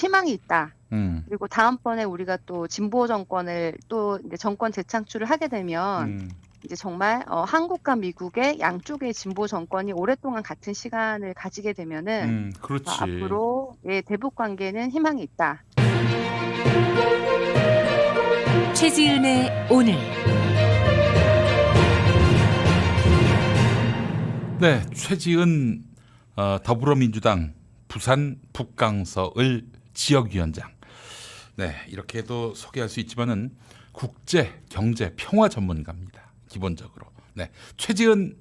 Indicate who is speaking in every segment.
Speaker 1: 희망이 있다.
Speaker 2: 음.
Speaker 1: 그리고 다음번에 우리가 또 진보 정권을 또 이제 정권 재창출을 하게 되면
Speaker 2: 음.
Speaker 1: 이제 정말 한국과 미국의 양쪽의 진보 정권이 오랫동안 같은 시간을 가지게 되면은
Speaker 2: 그렇지.
Speaker 1: 앞으로 예, 대북 관계는 희망이 있다.
Speaker 3: 최지은의 오늘.
Speaker 2: 네, 최지은 더불어민주당 부산 북강서을 지역위원장. 네, 이렇게도 소개할 수 있지만은 국제 경제 평화 전문가입니다. 기본적으로. 네, 최지은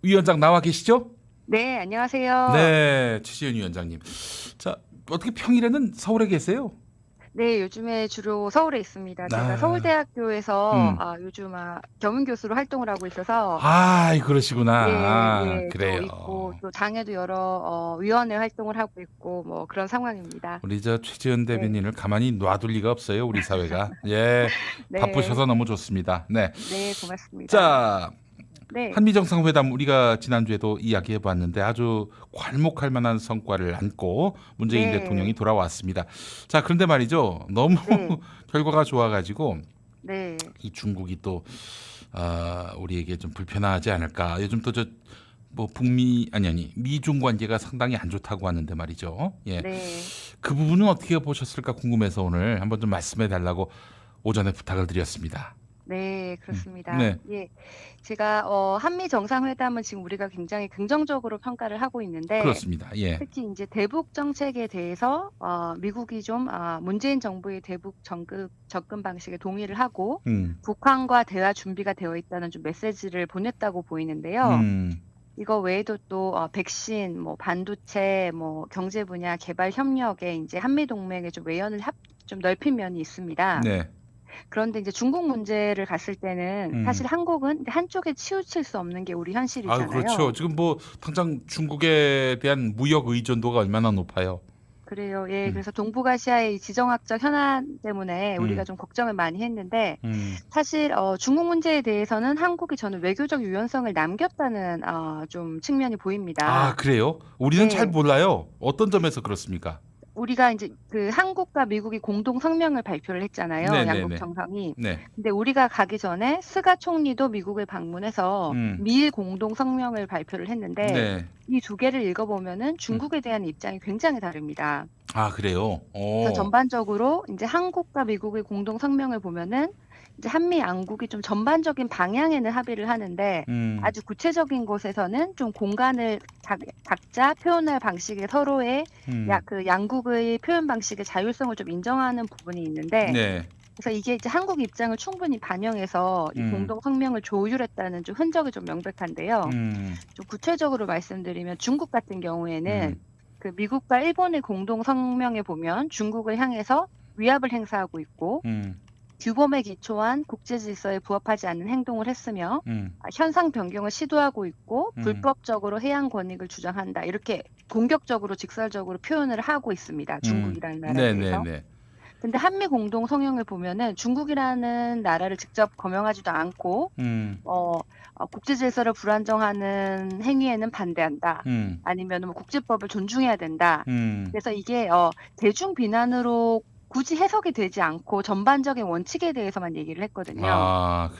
Speaker 2: 위원장 나와 계시죠?
Speaker 1: 네, 안녕하세요.
Speaker 2: 네, 최지은 위원장님. 자, 어떻게 평일에는 서울에 계세요?
Speaker 1: 네, 요즘에 주로 서울에 있습니다. 제가
Speaker 2: 아.
Speaker 1: 서울대학교에서 요즘 겸임 교수로 활동을 하고 있어서
Speaker 2: 그러시구나.
Speaker 1: 예, 또
Speaker 2: 그래요.
Speaker 1: 있고 또 당에도 여러 위원회 활동을 하고 있고 뭐 그런 상황입니다.
Speaker 2: 우리 저 최지은 대변인을 가만히 놔둘 리가 없어요, 우리 사회가. 예,
Speaker 1: 네,
Speaker 2: 바쁘셔서 너무 좋습니다. 네,
Speaker 1: 네, 고맙습니다.
Speaker 2: 자,
Speaker 1: 네,
Speaker 2: 한미 정상회담 우리가 지난주에도 이야기해봤는데 아주 괄목할 만한 성과를 안고 문재인
Speaker 1: 네.
Speaker 2: 대통령이 돌아왔습니다. 자, 그런데 말이죠, 너무
Speaker 1: 네.
Speaker 2: 결과가 좋아가지고
Speaker 1: 네,
Speaker 2: 이 중국이 또 우리에게 좀 불편하지 않을까. 요즘 또 저 뭐 북미 아니 미중 관계가 상당히 안 좋다고 하는데 말이죠. 예,
Speaker 1: 네,
Speaker 2: 그 부분은 어떻게 보셨을까 궁금해서 오늘 한번 좀 말씀해 달라고 오전에 부탁을 드렸습니다.
Speaker 1: 네, 그렇습니다.
Speaker 2: 네.
Speaker 1: 예, 제가 한미 정상회담은 지금 우리가 굉장히 긍정적으로 평가를 하고 있는데
Speaker 2: 그렇습니다. 예.
Speaker 1: 특히 이제 대북 정책에 대해서 미국이 좀 문재인 정부의 대북 접근 방식에 동의를 하고 북한과 대화 준비가 되어 있다는 좀 메시지를 보냈다고 보이는데요. 이거 외에도 또 백신, 뭐 반도체, 뭐 경제 분야 개발 협력에 이제 한미 동맹에 좀 외연을 좀 넓힌 면이 있습니다.
Speaker 2: 네.
Speaker 1: 그런데 이제 중국 문제를 갔을 때는 사실 한국은 한쪽에 치우칠 수 없는 게 우리 현실이잖아요.
Speaker 2: 그렇죠. 지금 뭐 당장 중국에 대한 무역 의존도가 얼마나 높아요.
Speaker 1: 그래요. 예, 그래서 동북아시아의 이 지정학적 현안 때문에 우리가 좀 걱정을 많이 했는데 사실 중국 문제에 대해서는 한국이 저는 외교적 유연성을 남겼다는 좀 측면이 보입니다.
Speaker 2: 그래요? 우리는
Speaker 1: 네.
Speaker 2: 잘 몰라요. 어떤 점에서 그렇습니까?
Speaker 1: 우리가 이제 그 한국과 미국이 공동 성명을 발표를 했잖아요.
Speaker 2: 네네네.
Speaker 1: 양국 정상이.
Speaker 2: 네.
Speaker 1: 근데 우리가 가기 전에 스가 총리도 미국을 방문해서 미일 공동 성명을 발표를 했는데
Speaker 2: 네.
Speaker 1: 이 두 개를 읽어보면은 중국에 대한 입장이 굉장히 다릅니다.
Speaker 2: 그래요.
Speaker 1: 그래서 전반적으로 이제 한국과 미국의 공동 성명을 보면은 이제 한미 양국이 좀 전반적인 방향에는 합의를 하는데 아주 구체적인 곳에서는 좀 공간을 각자 표현할 방식에 서로의 그 양국의 표현 방식의 자율성을 좀 인정하는 부분이 있는데
Speaker 2: 네.
Speaker 1: 그래서 이게 이제 한국 입장을 충분히 반영해서 이 공동 성명을 조율했다는 좀 흔적이 좀 명백한데요. 좀 구체적으로 말씀드리면 중국 같은 경우에는 그 미국과 일본의 공동 성명에 보면 중국을 향해서 위압을 행사하고 있고 규범에 기초한 국제 질서에 부합하지 않는 행동을 했으며 현상 변경을 시도하고 있고 불법적으로 해양 권익을 주장한다. 이렇게 공격적으로 직설적으로 표현을 하고 있습니다. 중국이라는 나라에 대해서.
Speaker 2: 네네네.
Speaker 1: 근데 한미 공동 성명을 보면은 중국이라는 나라를 직접 거명하지도 않고 국제 질서를 불안정하는 행위에는 반대한다. 아니면 뭐 국제법을 존중해야 된다. 그래서 이게 대중 비난으로 굳이 해석이 되지 않고 전반적인 원칙에 대해서만 얘기를 했거든요.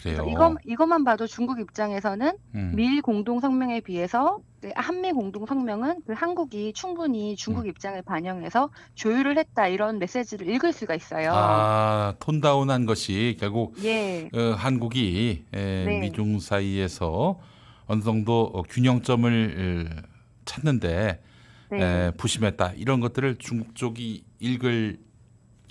Speaker 2: 그래요.
Speaker 1: 그래서 이것만 봐도 중국 입장에서는 미일 공동 성명에 비해서 한미 공동 성명은 그 한국이 충분히 중국 입장을 반영해서 조율을 했다 이런 메시지를 읽을 수가 있어요.
Speaker 2: 톤다운한 것이 결국
Speaker 1: 예.
Speaker 2: 한국이
Speaker 1: 네.
Speaker 2: 미중 사이에서 어느 정도 균형점을 찾는데
Speaker 1: 네.
Speaker 2: 부심했다 이런 것들을 중국 쪽이 읽을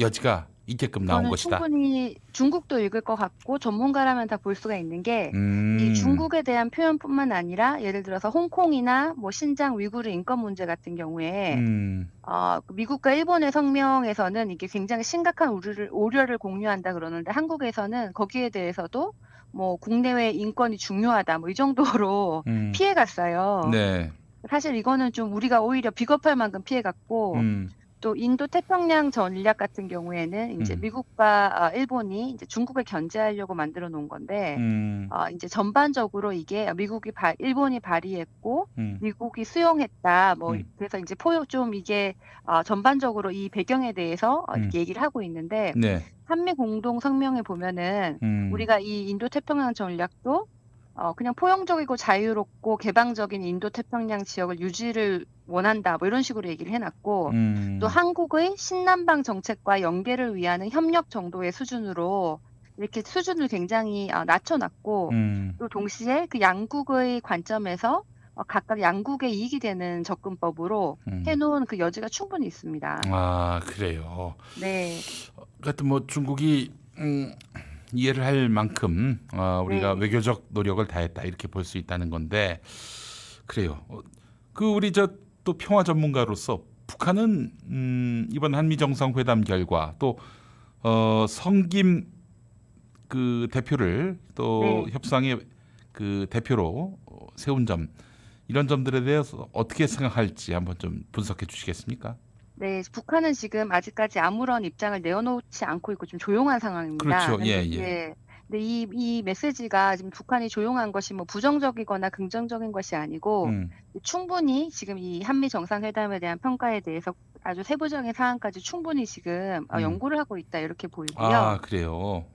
Speaker 2: 여지가 있게끔 나온
Speaker 1: 저는
Speaker 2: 것이다.
Speaker 1: 충분히 중국도 읽을 것 같고 전문가라면 다 볼 수가 있는 게 이 중국에 대한 표현뿐만 아니라 예를 들어서 홍콩이나 뭐 신장 위구르 인권 문제 같은 경우에 미국과 일본의 성명에서는 이게 굉장히 심각한 우려를 공유한다 그러는데 한국에서는 거기에 대해서도 뭐 국내외 인권이 중요하다 뭐 이 정도로 피해갔어요.
Speaker 2: 네.
Speaker 1: 사실 이거는 좀 우리가 오히려 비겁할 만큼 피해갔고 또 인도 태평양 전략 같은 경우에는 이제
Speaker 2: 음.
Speaker 1: 미국과 일본이 이제 중국을 견제하려고 만들어 놓은 건데 이제 전반적으로 이게 일본이 발의했고
Speaker 2: 음.
Speaker 1: 미국이 수용했다. 뭐
Speaker 2: 음.
Speaker 1: 그래서 이제 좀 이게 전반적으로 이 배경에 대해서 이렇게 얘기를 하고 있는데
Speaker 2: 네.
Speaker 1: 한미 공동 성명에 보면은 우리가 이 인도 태평양 전략도 그냥 포용적이고 자유롭고 개방적인 인도 태평양 지역을 유지를 원한다. 뭐 이런 식으로 얘기를 해놨고 또 한국의 신남방 정책과 연계를 위한 협력 정도의 수준으로 이렇게 수준을 굉장히 낮춰놨고 또 동시에 그 양국의 관점에서 각각 양국의 이익이 되는 접근법으로 해놓은 그 여지가 충분히 있습니다.
Speaker 2: 아, 그래요.
Speaker 1: 네,
Speaker 2: 하여튼 뭐 중국이 이해를 할 만큼 우리가
Speaker 1: 네,
Speaker 2: 외교적 노력을 다했다 이렇게 볼 수 있다는 건데 그래요. 그 우리 저 또 평화 전문가로서 북한은 이번 한미 정상회담 결과 또 성김 그 대표를 또
Speaker 1: 네.
Speaker 2: 협상의 그 대표로 세운 점 이런 점들에 대해서 어떻게 생각할지 한번 좀 분석해 주시겠습니까?
Speaker 1: 네, 북한은 지금 아직까지 아무런 입장을 내어놓지 않고 있고 좀 조용한 상황입니다.
Speaker 2: 그렇죠. 예,
Speaker 1: 근데
Speaker 2: 예.
Speaker 1: 예. 근데 이 메시지가 지금 북한이 조용한 것이 뭐 부정적이거나 긍정적인 것이 아니고
Speaker 2: 음.
Speaker 1: 충분히 지금 이 한미 정상회담에 대한 평가에 대해서 아주 세부적인 사안까지 충분히 지금
Speaker 2: 음.
Speaker 1: 연구를 하고 있다 이렇게 보이고요.
Speaker 2: 아, 그래요.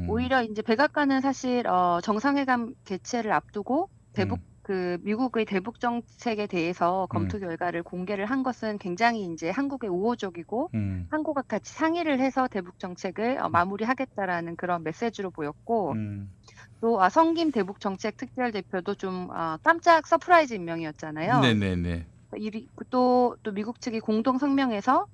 Speaker 1: 오히려 이제 백악관은 사실 정상회담 개최를 앞두고
Speaker 2: 음.
Speaker 1: 미국의 대북 정책에 대해서
Speaker 2: 음.
Speaker 1: 검토 결과를 공개를 한 것은 굉장히 이제 한국에 우호적이고
Speaker 2: 음.
Speaker 1: 한국과 같이 상의를 해서 대북 정책을 마무리하겠다라는 그런 메시지로 보였고
Speaker 2: 음.
Speaker 1: 또 성김 대북 정책 특별 대표도 좀 깜짝 서프라이즈 임명이었잖아요.
Speaker 2: 네네네.
Speaker 1: 또 미국 측이 공동 성명에서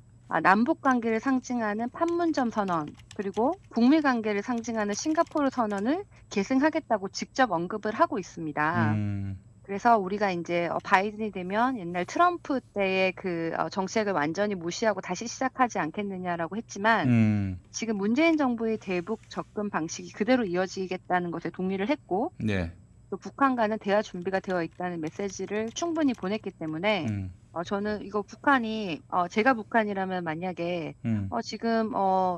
Speaker 1: 남북 관계를 상징하는 판문점 선언, 그리고 북미 관계를 상징하는 싱가포르 선언을 계승하겠다고 직접 언급을 하고 있습니다.
Speaker 2: 음.
Speaker 1: 그래서 우리가 이제 바이든이 되면 옛날 트럼프 때의 그 정책을 완전히 무시하고 다시 시작하지 않겠느냐라고 했지만
Speaker 2: 음.
Speaker 1: 지금 문재인 정부의 대북 접근 방식이 그대로 이어지겠다는 것에 동의를 했고
Speaker 2: 네.
Speaker 1: 또 북한과는 대화 준비가 되어 있다는 메시지를 충분히 보냈기 때문에
Speaker 2: 음.
Speaker 1: 저는 이거 북한이 제가 북한이라면 만약에
Speaker 2: 음.
Speaker 1: 지금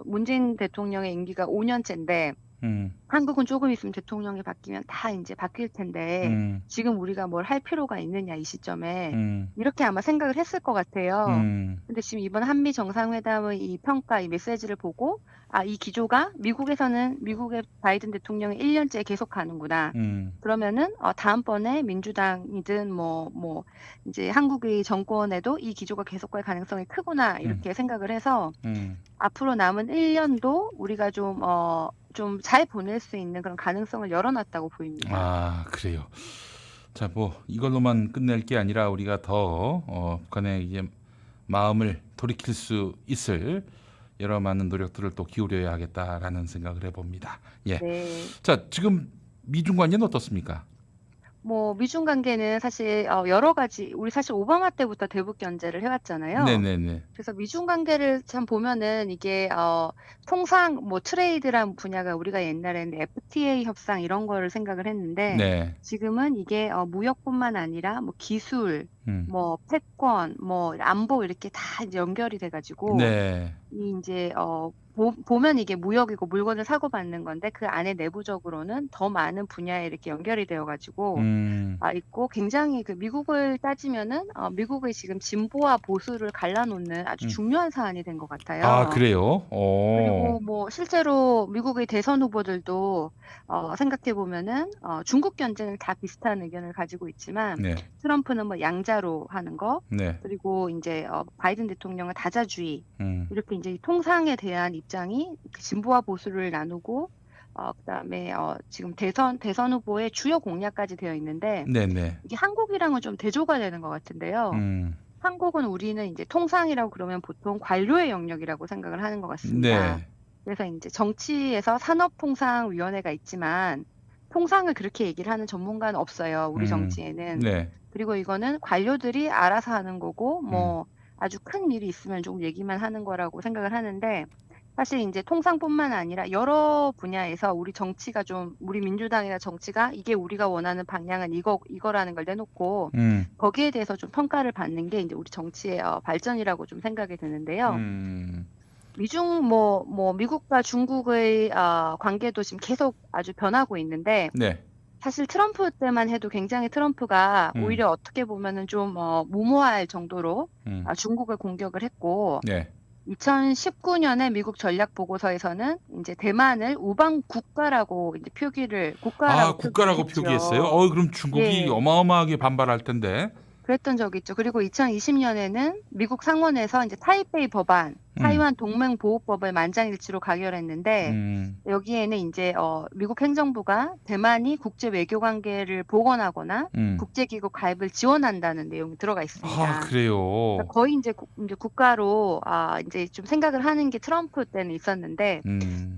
Speaker 1: 문재인 대통령의 임기가 5년째인데
Speaker 2: 음.
Speaker 1: 한국은 조금 있으면 대통령이 바뀌면 다 이제 바뀔 텐데
Speaker 2: 음.
Speaker 1: 지금 우리가 뭘 할 필요가 있느냐 이 시점에
Speaker 2: 음.
Speaker 1: 이렇게 아마 생각을 했을 것 같아요.
Speaker 2: 음.
Speaker 1: 근데 지금 이번 한미 정상회담의 이 평가, 이 메시지를 보고 이 기조가 미국의 바이든 대통령이 1년째 계속 가는구나.
Speaker 2: 음.
Speaker 1: 그러면은 다음번에 민주당이든 뭐 이제 한국의 정권에도 이 기조가 계속갈 가능성이 크구나 이렇게 생각을 해서
Speaker 2: 음.
Speaker 1: 앞으로 남은 1년도 우리가 좀 잘 보낼 수 있는 그런 가능성을 열어놨다고 보입니다.
Speaker 2: 아, 그래요. 자, 뭐 이걸로만 끝낼 게 아니라 우리가 더 북한의 이제 마음을 돌이킬 수 있을 여러 많은 노력들을 또 기울여야 하겠다라는 생각을 해봅니다. 예.
Speaker 1: 네.
Speaker 2: 자, 지금 미중 관계는 어떻습니까?
Speaker 1: 뭐 미중 관계는 사실 여러 가지 우리 사실 오바마 때부터 대북 견제를 해왔잖아요.
Speaker 2: 네네네.
Speaker 1: 그래서 미중 관계를 참 보면은 이게 통상 뭐 트레이드란 분야가 우리가 옛날에는 FTA 협상 이런 거를 생각을 했는데
Speaker 2: 네.
Speaker 1: 지금은 이게 무역뿐만 아니라 뭐 기술,
Speaker 2: 음.
Speaker 1: 뭐 패권, 뭐 안보 이렇게 다 이제 연결이 돼가지고
Speaker 2: 네.
Speaker 1: 이 이제 보면 이게 무역이고 물건을 사고받는 건데 그 안에 내부적으로는 더 많은 분야에 이렇게 연결이 되어가지고 있고 굉장히 그 미국을 따지면은 미국의 지금 진보와 보수를 갈라놓는 아주 중요한 사안이 된 것 같아요.
Speaker 2: 아, 그래요?
Speaker 1: 그리고 뭐 실제로 미국의 대선 후보들도 생각해 보면은 중국 견제는 다 비슷한 의견을 가지고 있지만
Speaker 2: 네.
Speaker 1: 트럼프는 뭐 양자로 하는 거,
Speaker 2: 네.
Speaker 1: 그리고 이제 바이든 대통령은 다자주의 이렇게 이제 통상에 대한 입장이 그 진보와 보수를 나누고 그다음에 지금 대선 후보의 주요 공약까지 되어 있는데
Speaker 2: 네네.
Speaker 1: 이게 한국이랑은 좀 대조가 되는 것 같은데요. 한국은 우리는 이제 통상이라고 그러면 보통 관료의 영역이라고 생각을 하는 것 같습니다.
Speaker 2: 네.
Speaker 1: 그래서 이제 정치에서 산업통상위원회가 있지만 통상을 그렇게 얘기를 하는 전문가는 없어요. 우리 정치에는.
Speaker 2: 네.
Speaker 1: 그리고 이거는 관료들이 알아서 하는 거고 뭐 아주 큰 일이 있으면 좀 얘기만 하는 거라고 생각을 하는데 사실 이제 통상뿐만 아니라 여러 분야에서 우리 정치가 좀 우리 민주당이나 정치가 이게 우리가 원하는 방향은 이거라는 걸 내놓고 거기에 대해서 좀 평가를 받는 게 이제 우리 정치의 발전이라고 좀 생각이 드는데요. 미국과 중국의 관계도 지금 계속 아주 변하고 있는데
Speaker 2: 네.
Speaker 1: 사실 트럼프 때만 해도 굉장히 트럼프가 오히려 어떻게 보면은 좀 무모할 정도로 중국을 공격을 했고
Speaker 2: 네.
Speaker 1: 2019년에 미국 전략 보고서에서는 이제 대만을 우방 국가라고 이제 국가라고
Speaker 2: 국가라고
Speaker 1: 표기했죠.
Speaker 2: 표기했어요? 그럼 중국이
Speaker 1: 예.
Speaker 2: 어마어마하게 반발할 텐데.
Speaker 1: 그랬던 적이 있죠. 그리고 2020년에는 미국 상원에서 이제 타이베이 법안, 타이완 동맹 보호법을 만장일치로 가결했는데 여기에는 이제 미국 행정부가 대만이 국제 외교 관계를 복원하거나 국제기구 가입을 지원한다는 내용이 들어가 있습니다.
Speaker 2: 그래요.
Speaker 1: 그러니까 거의 이제 국가로 이제 좀 생각을 하는 게 트럼프 때는 있었는데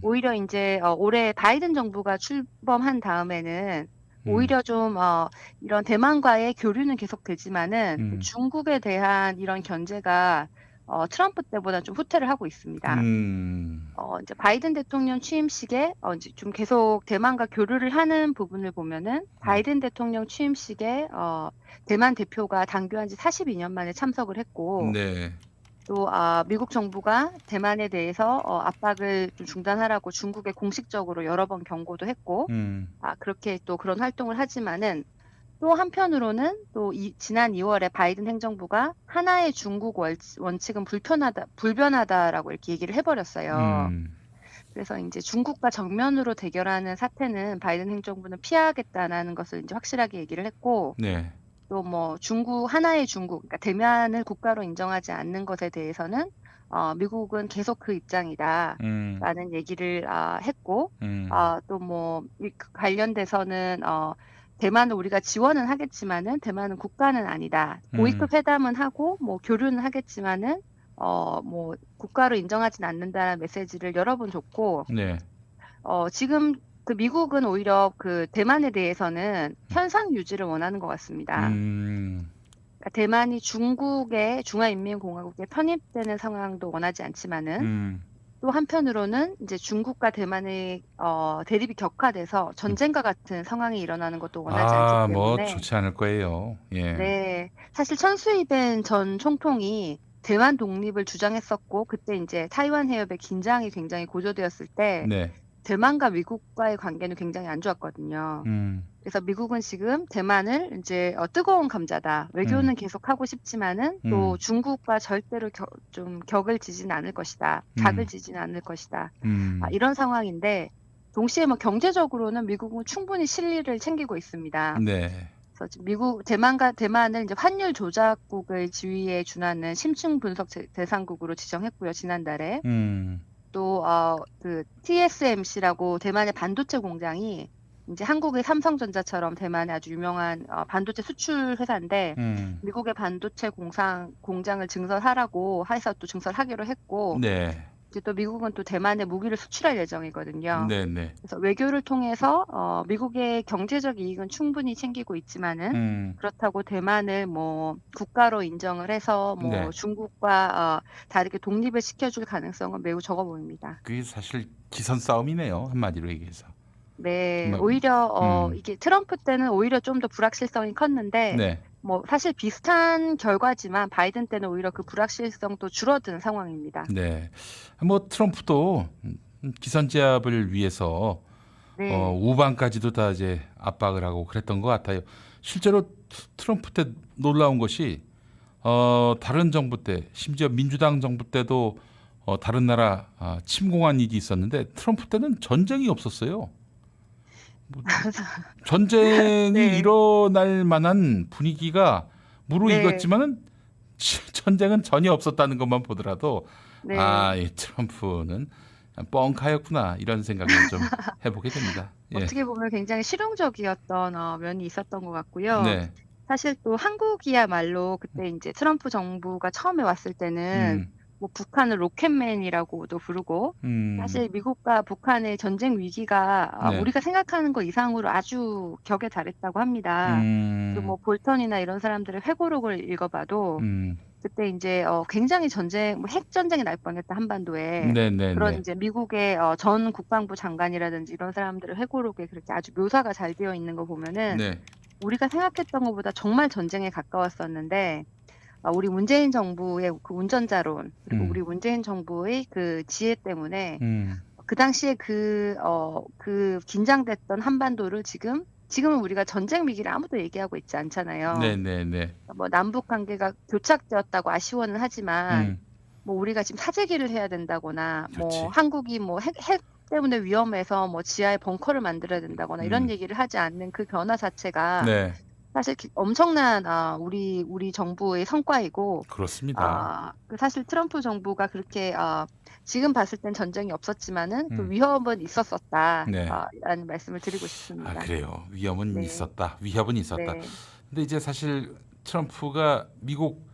Speaker 1: 오히려 이제 올해 바이든 정부가 출범한 다음에는 오히려 좀 이런 대만과의 교류는 계속되지만은 중국에 대한 이런 견제가 트럼프 때보다 좀 후퇴를 하고 있습니다. 이제 바이든 대통령 취임식에 이제 좀 계속 대만과 교류를 하는 부분을 보면은 바이든 대통령 취임식에 대만 대표가 당교한 지 42년 만에 참석을 했고
Speaker 2: 네.
Speaker 1: 또 미국 정부가 대만에 대해서 압박을 좀 중단하라고 중국에 공식적으로 여러 번 경고도 했고 그렇게 또 그런 활동을 하지만은 또 한편으로는 또 지난 2월에 바이든 행정부가 하나의 중국 원칙은 불변하다라고 이렇게 얘기를 해버렸어요. 그래서 이제 중국과 정면으로 대결하는 사태는 바이든 행정부는 피하겠다는 것을 이제 확실하게 얘기를 했고
Speaker 2: 네.
Speaker 1: 또 하나의 중국, 그러니까 대만을 국가로 인정하지 않는 것에 대해서는 미국은 계속 그 입장이다라는 얘기를 했고 또 관련돼서는 대만을 우리가 지원은 하겠지만은 대만은 국가는 아니다. 고위급 회담은 하고 교류는 하겠지만은 국가로 인정하진 않는다는 메시지를 여러 번 줬고
Speaker 2: 네.
Speaker 1: 지금 그 미국은 오히려 그 대만에 대해서는 현상 유지를 원하는 것 같습니다. 그러니까 대만이 중화인민공화국에 편입되는 상황도 원하지 않지만은 또 한편으로는 이제 중국과 대만의 대립이 격화돼서 전쟁과 같은 상황이 일어나는 것도 원하지 않기 때문에
Speaker 2: 좋지 않을 거예요. 예.
Speaker 1: 네, 사실 천수이벤 전 총통이 대만 독립을 주장했었고 그때 이제 타이완 해협의 긴장이 굉장히 고조되었을 때
Speaker 2: 네.
Speaker 1: 대만과 미국과의 관계는 굉장히 안 좋았거든요. 그래서 미국은 지금 대만을 이제 뜨거운 감자다. 외교는 계속하고 싶지만은 또 중국과 절대로 좀 격을 지지는 않을 것이다. 격을 지지는 않을 것이다. 이런 상황인데 동시에 경제적으로는 미국은 충분히 실리를 챙기고 있습니다.
Speaker 2: 네.
Speaker 1: 그래서 대만을 이제 환율 조작국의 지위에 준하는 심층 분석 대상국으로 지정했고요. 지난달에. 또 그 TSMC라고 대만의 반도체 공장이 이제 한국의 삼성전자처럼 대만의 아주 유명한 반도체 수출 회사인데 미국의 반도체 공장을 증설하라고 해서 또 증설하기로 했고
Speaker 2: 네.
Speaker 1: 이제 또 미국은 또 대만에 무기를 수출할 예정이거든요.
Speaker 2: 네.
Speaker 1: 그래서 외교를 통해서 미국의 경제적 이익은 충분히 챙기고 있지만은 그렇다고 대만을 국가로 인정을 해서
Speaker 2: 네.
Speaker 1: 중국과 다르게 독립을 시켜줄 가능성은 매우 적어 보입니다.
Speaker 2: 그게 사실 기선 싸움이네요. 한마디로 얘기해서.
Speaker 1: 네, 오히려 이게 트럼프 때는 오히려 좀 더 불확실성이 컸는데
Speaker 2: 네.
Speaker 1: 사실 비슷한 결과지만 바이든 때는 오히려 그 불확실성도 줄어든 상황입니다.
Speaker 2: 네. 트럼프도 기선제압을 위해서
Speaker 1: 네.
Speaker 2: 우방까지도 다 이제 압박을 하고 그랬던 것 같아요. 실제로 트럼프 때 놀라운 것이 다른 정부 때, 심지어 민주당 정부 때도 다른 나라 침공한 일이 있었는데 트럼프 때는 전쟁이 없었어요. 전쟁이
Speaker 1: 네.
Speaker 2: 일어날 만한 분위기가 무르익었지만은 전쟁은 전혀 없었다는 것만 보더라도
Speaker 1: 네.
Speaker 2: 이 트럼프는 뻥카였구나 이런 생각을 좀 해보게 됩니다. 예.
Speaker 1: 어떻게 보면 굉장히 실용적이었던 면이 있었던 것 같고요.
Speaker 2: 네.
Speaker 1: 사실 또 한국이야말로 그때 이제 트럼프 정부가 처음에 왔을 때는 북한을 로켓맨이라고도 부르고 사실 미국과 북한의 전쟁 위기가
Speaker 2: 네.
Speaker 1: 우리가 생각하는 것 이상으로 아주 격에 달했다고 합니다. 또 볼턴이나 이런 사람들의 회고록을 읽어봐도 그때 이제 굉장히 뭐 핵 전쟁이 날 뻔했다 한반도에.
Speaker 2: 네네네.
Speaker 1: 그런 이제 미국의 전 국방부 장관이라든지 이런 사람들의 회고록에 그렇게 아주 묘사가 잘 되어 있는 거 보면은
Speaker 2: 네.
Speaker 1: 우리가 생각했던 것보다 정말 전쟁에 가까웠었는데 우리 문재인 정부의 그 운전자론 그리고 우리 문재인 정부의 그 지혜 때문에 그 당시에 그 긴장됐던 한반도를 지금은 우리가 전쟁 위기를 아무도 얘기하고 있지 않잖아요.
Speaker 2: 네네네.
Speaker 1: 뭐 남북 관계가 교착되었다고 아쉬워는 하지만 뭐 우리가 지금 사재기를 해야 된다거나
Speaker 2: 그렇지.
Speaker 1: 뭐 한국이 뭐 핵 때문에 위험해서 뭐 지하에 벙커를 만들어야 된다거나 이런 얘기를 하지 않는 그 변화 자체가
Speaker 2: 네.
Speaker 1: 사실 엄청난 우리 정부의 성과이고
Speaker 2: 그렇습니다.
Speaker 1: 사실 트럼프 정부가 그렇게 지금 봤을 땐 전쟁이 없었지만은 그
Speaker 2: 음.
Speaker 1: 위협은 있었었다.
Speaker 2: 네.
Speaker 1: 라는 말씀을 드리고 싶습니다.
Speaker 2: 아, 그래요. 위협은
Speaker 1: 네.
Speaker 2: 있었다. 위협은 있었다.
Speaker 1: 네.
Speaker 2: 근데 이제 사실 트럼프가 미국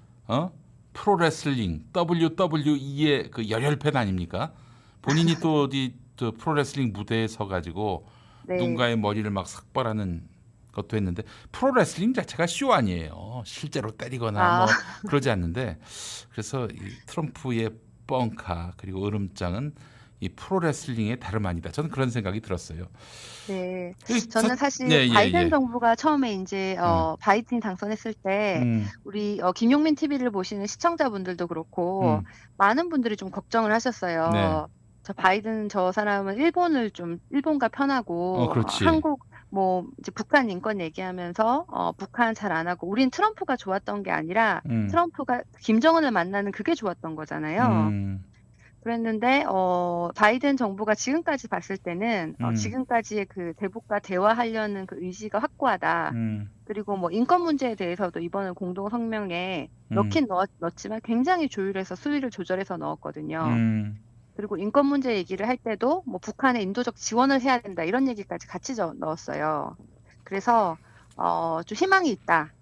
Speaker 2: 프로레슬링 WWE의 그 열혈팬 아닙니까? 본인이 또 어디 저 프로레슬링 무대에 서가지고
Speaker 1: 네.
Speaker 2: 누군가의 머리를 막 삭발하는 것도 했는데 프로레슬링 자체가 쇼 아니에요. 실제로 때리거나 뭐 그러지 않는데 그래서 이 트럼프의 뻥카 그리고 으름장은 이 프로레슬링의 다름 아니다. 저는 그런 생각이 들었어요.
Speaker 1: 네. 저는 사실
Speaker 2: 예, 예,
Speaker 1: 바이든
Speaker 2: 예.
Speaker 1: 정부가 처음에 이제 바이든 당선했을 때 우리 김용민 TV를 보시는 시청자분들도 그렇고 많은 분들이 좀 걱정을 하셨어요.
Speaker 2: 네.
Speaker 1: 저 바이든 저 사람은 일본과 편하고
Speaker 2: 그렇지.
Speaker 1: 한국 뭐 이제 북한 인권 얘기하면서 북한 잘 안 하고 우린 트럼프가 좋았던 게 아니라 트럼프가 김정은을 만나는 그게 좋았던 거잖아요. 그랬는데 바이든 정부가 지금까지 봤을 때는 지금까지의 그 대북과 대화하려는 그 의지가 확고하다. 그리고 뭐 인권 문제에 대해서도 이번에 공동 성명에 넣었지만 굉장히 조율해서 수위를 조절해서 넣었거든요. 그리고 인권 문제 얘기를 할 때도 뭐 북한에 인도적 지원을 해야 된다 이런 얘기까지 같이 넣었어요. 그래서 좀 희망이 있다.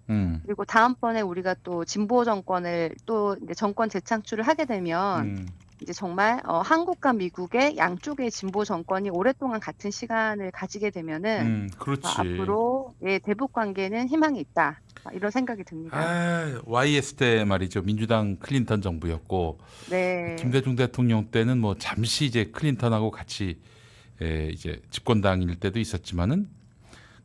Speaker 1: 그리고 다음번에 우리가 또 진보 정권을 또 이제 정권 재창출을 하게 되면 이제 정말 한국과 미국의 양쪽의 진보 정권이 오랫동안 같은 시간을 가지게 되면은
Speaker 2: 그렇지.
Speaker 1: 앞으로 대북 관계는 희망이 있다. 이런 생각이 듭니다.
Speaker 2: YS 때 말이죠. 민주당 클린턴 정부였고
Speaker 1: 네.
Speaker 2: 김대중 대통령 때는 뭐 잠시 이제 클린턴하고 같이 이제 집권당일 때도 있었지만은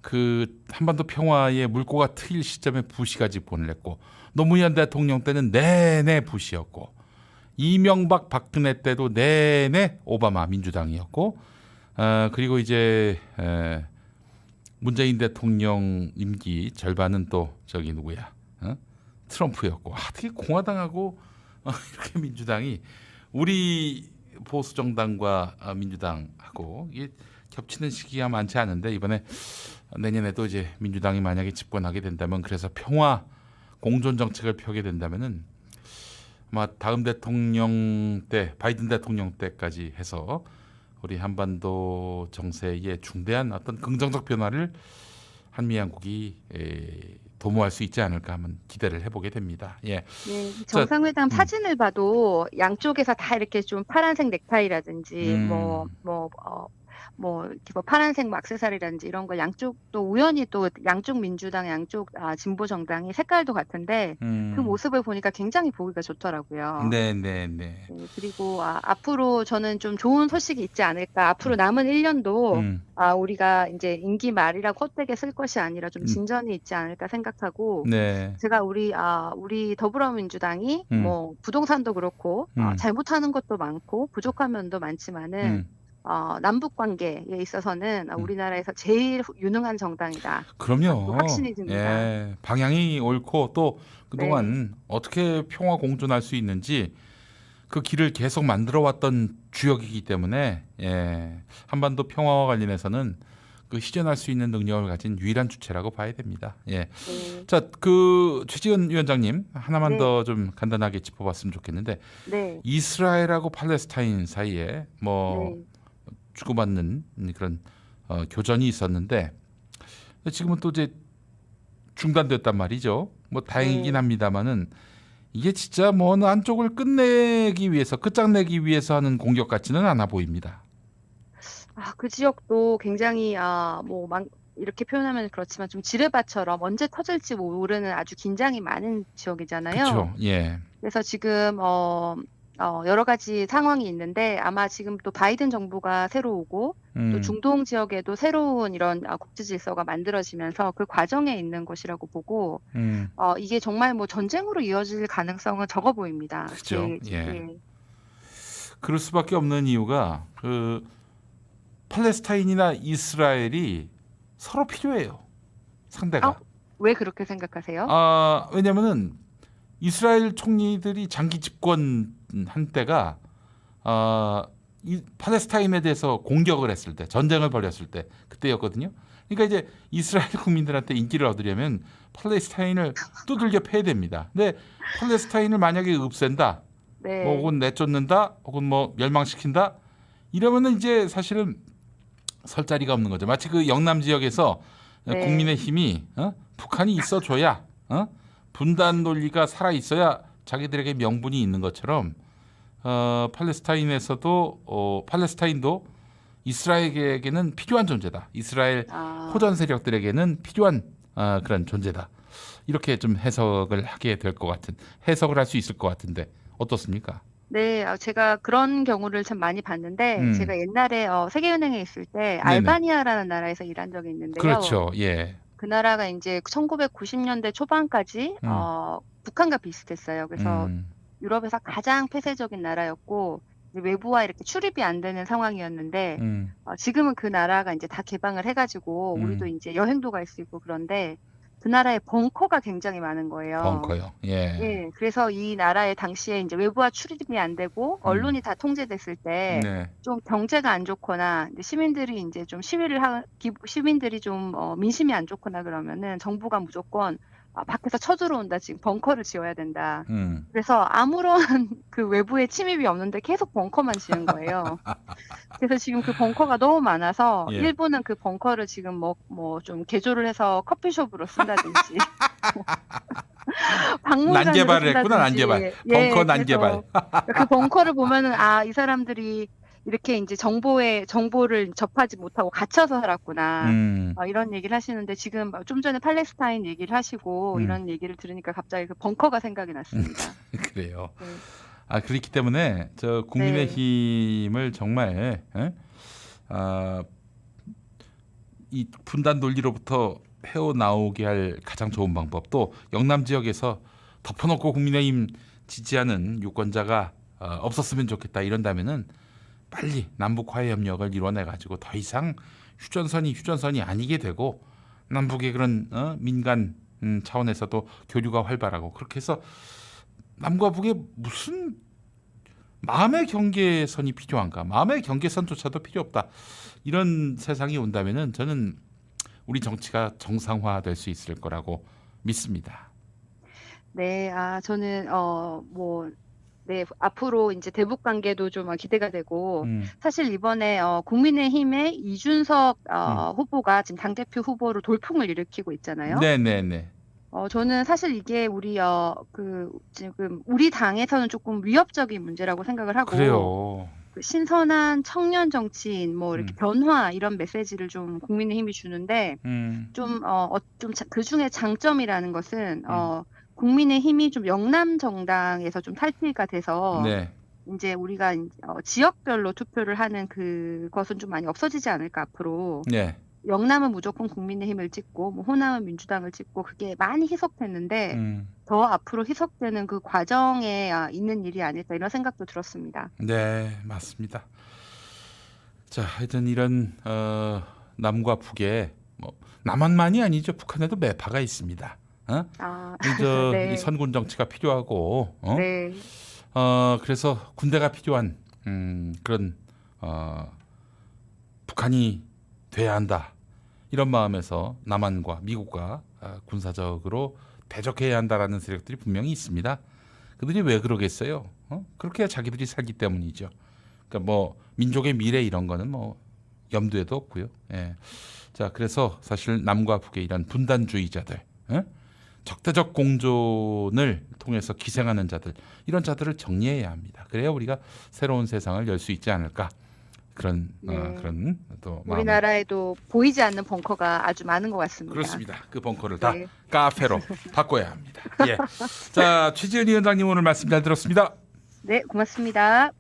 Speaker 2: 그 한반도 평화의 물꼬가 트일 시점에 부시가 집권을 했고 노무현 대통령 때는 내내 부시였고 이명박 박근혜 때도 내내 오바마 민주당이었고 그리고 이제 문재인 대통령 임기 절반은 또 저기 누구야 트럼프였고 되게 공화당하고 이렇게 민주당이 우리 보수 정당과 민주당하고 이게 겹치는 시기가 많지 않은데 이번에 내년에도 이제 민주당이 만약에 집권하게 된다면 그래서 평화 공존 정책을 펴게 된다면은 아마 다음 대통령 때 바이든 대통령 때까지 해서 우리 한반도 정세에 중대한 어떤 긍정적 변화를 한미 양국이 도모할 수 있지 않을까 하면 기대를 해보게 됩니다. 예.
Speaker 1: 네, 정상회담 사진을 봐도 양쪽에서 다 이렇게 좀 파란색 넥타이라든지 이렇게 뭐 파란색 뭐 액세서리라든지 이런 걸 양쪽 또 우연히 또 양쪽 민주당 양쪽 진보 정당이 색깔도 같은데 그 모습을 보니까 굉장히 보기가 좋더라고요.
Speaker 2: 네.
Speaker 1: 그리고 앞으로 저는 좀 좋은 소식이 있지 않을까. 앞으로 남은 1년도 우리가 이제 임기 말이라고 헛되게 쓸 것이 아니라 좀 진전이 있지 않을까 생각하고
Speaker 2: 네.
Speaker 1: 제가 우리 더불어민주당이 뭐 부동산도 그렇고 잘못하는 것도 많고 부족한 면도 많지만은 남북 관계에 있어서는 우리나라에서 제일 유능한 정당이다.
Speaker 2: 그럼요.
Speaker 1: 확신이 듭니다.
Speaker 2: 예, 방향이 옳고 또 그동안 어떻게 평화 공존할 수 있는지 그 길을 계속 만들어 왔던 주역이기 때문에 한반도 평화와 관련해서는 그 실현할 수 있는 능력을 가진 유일한 주체라고 봐야 됩니다. 예. 자, 그 최지은 위원장님 하나만 더 좀 간단하게 짚어봤으면 좋겠는데 이스라엘하고 팔레스타인 사이에 뭐 주고받는 그런 교전이 있었는데 지금은 또 이제 중단됐단 말이죠. 뭐 다행이긴 합니다만은 이게 진짜 뭐 어느 한쪽을 끝내기 위해서 끝장내기 위해서 하는 공격 같지는 않아 보입니다.
Speaker 1: 그 지역도 굉장히 이렇게 표현하면 그렇지만 좀 지뢰밭처럼 언제 터질지 모르는 아주 긴장이 많은 지역이잖아요.
Speaker 2: 그렇죠. 예.
Speaker 1: 그래서 지금 여러 가지 상황이 있는데 아마 지금 또 바이든 정부가 새로 오고 또 중동 지역에도 새로운 이런 국제 질서가 만들어지면서 그 과정에 있는 것이라고 보고 이게 정말 뭐 전쟁으로 이어질 가능성은 적어 보입니다.
Speaker 2: 그죠. 예.
Speaker 1: 예.
Speaker 2: 그럴 수밖에 없는 이유가 그 팔레스타인이나 이스라엘이 서로 필요해요. 상대가.
Speaker 1: 왜 그렇게 생각하세요?
Speaker 2: 왜냐면은 이스라엘 총리들이 장기 집권한 때가 이 팔레스타인에 대해서 공격을 했을 때, 전쟁을 벌였을 때 그때였거든요. 그러니까 이제 이스라엘 국민들한테 인기를 얻으려면 팔레스타인을 두들겨 패야 됩니다. 근데 팔레스타인을 만약에 없앤다,
Speaker 1: 네.
Speaker 2: 뭐 혹은 내쫓는다, 혹은 뭐 멸망시킨다, 이러면은 이제 사실은 설 자리가 없는 거죠. 마치 그 영남 지역에서
Speaker 1: 네.
Speaker 2: 국민의힘이 북한이 있어줘야 분단 논리가 살아 있어야 자기들에게 명분이 있는 것처럼 팔레스타인도 이스라엘에게는 필요한 존재다. 이스라엘 호전 세력들에게는 필요한 그런 존재다. 이렇게 좀 해석을 하게 될 것 같은, 해석을 할 수 있을 것 같은데 어떻습니까?
Speaker 1: 네, 제가 그런 경우를 참 많이 봤는데 제가 옛날에 세계은행에 있을 때 알바니아라는 나라에서 일한 적이 있는데요.
Speaker 2: 그렇죠. 예.
Speaker 1: 그 나라가 이제 1990년대 초반까지 북한과 비슷했어요. 그래서 유럽에서 가장 폐쇄적인 나라였고 이제 외부와 이렇게 출입이 안 되는 상황이었는데 지금은 그 나라가 이제 다 개방을 해가지고 우리도 이제 여행도 갈 수 있고 그런데 그 나라에 벙커가 굉장히 많은 거예요.
Speaker 2: 벙커요. 예.
Speaker 1: 예, 그래서 이 나라에 당시에 이제 외부와 출입이 안 되고 언론이 다 통제됐을 때 좀 경제가 안 좋거나 이제 시민들이 이제 좀 시민들이 좀 민심이 안 좋거나 그러면은 정부가 무조건 밖에서 쳐들어온다. 지금 벙커를 지어야 된다. 그래서 아무런 그 외부의 침입이 없는데 계속 벙커만 지은 거예요. 그래서 지금 그 벙커가 너무 많아서
Speaker 2: 예.
Speaker 1: 일부는 그 벙커를 지금 뭐 좀 개조를 해서 커피숍으로 쓴다든지 박물관으로
Speaker 2: 난개발을 했구나.
Speaker 1: 쓴다든지.
Speaker 2: 난개발. 벙커 난개발.
Speaker 1: 그 벙커를 보면은 이 사람들이 이렇게 이제 정보를 접하지 못하고 갇혀서 살았구나. 이런 얘기를 하시는데 지금 좀 전에 팔레스타인 얘기를 하시고 이런 얘기를 들으니까 갑자기 그 벙커가 생각이 났습니다.
Speaker 2: 그래요.
Speaker 1: 네.
Speaker 2: 그렇기 때문에 저 국민의힘을 정말 이 분단 논리로부터 헤어나오게 할 가장 좋은 방법, 또 영남 지역에서 덮어놓고 국민의힘 지지하는 유권자가 없었으면 좋겠다 이런다면은 빨리 남북 화해 협력을 이뤄내 가지고 더 이상 휴전선이 아니게 되고 남북의 그런 민간 차원에서도 교류가 활발하고 그렇게 해서 남과 북의 무슨 마음의 경계선이 필요한가? 마음의 경계선조차도 필요 없다. 이런 세상이 온다면은 저는 우리 정치가 정상화될 수 있을 거라고 믿습니다.
Speaker 1: 네, 저는 네, 앞으로 이제 대북 관계도 좀 기대가 되고 사실 이번에 국민의힘의 이준석 후보가 지금 당대표 후보로 돌풍을 일으키고 있잖아요.
Speaker 2: 네네네.
Speaker 1: 저는 사실 이게 지금 우리 당에서는 조금 위협적인 문제라고 생각을 하고
Speaker 2: 그래요.
Speaker 1: 그 신선한 청년 정치인 이렇게 변화 이런 메시지를 좀 국민의힘이 주는데 좀 그 중에 장점이라는 것은 국민의힘이 좀 영남 정당에서 좀 탈피가 돼서 이제 우리가 지역별로 투표를 하는 그것은 좀 많이 없어지지 않을까 앞으로.
Speaker 2: 네.
Speaker 1: 영남은 무조건 국민의힘을 찍고 호남은 민주당을 찍고 그게 많이 희석됐는데 더 앞으로 희석되는 그 과정에 있는 일이 아닐까 이런 생각도 들었습니다.
Speaker 2: 네, 맞습니다. 자, 하여튼 이런 남과 북에 남한만이 아니죠. 북한에도 매파가 있습니다. 이 선군 정치가 필요하고
Speaker 1: 네.
Speaker 2: 그래서 군대가 필요한 그런 북한이 돼야 한다. 이런 마음에서 남한과 미국과 군사적으로 대적해야 한다라는 세력들이 분명히 있습니다. 그들이 왜 그러겠어요? 그렇게 자기들이 살기 때문이죠. 그러니까 민족의 미래 이런 거는 염두에도 없고요. 예. 자, 그래서 사실 남과 북의 이런 분단주의자들, 적대적 공존을 통해서 기생하는 자들, 이런 자들을 정리해야 합니다. 그래야 우리가 새로운 세상을 열 수 있지 않을까. 그런
Speaker 1: 네.
Speaker 2: 그런 또 마음.
Speaker 1: 우리나라에도 보이지 않는 벙커가 아주 많은 것 같습니다.
Speaker 2: 그렇습니다. 그 벙커를 다
Speaker 1: 네.
Speaker 2: 카페로 바꿔야 합니다. 예. 자, 최지은 위원장님 오늘 말씀 잘 들었습니다.
Speaker 1: 네, 고맙습니다.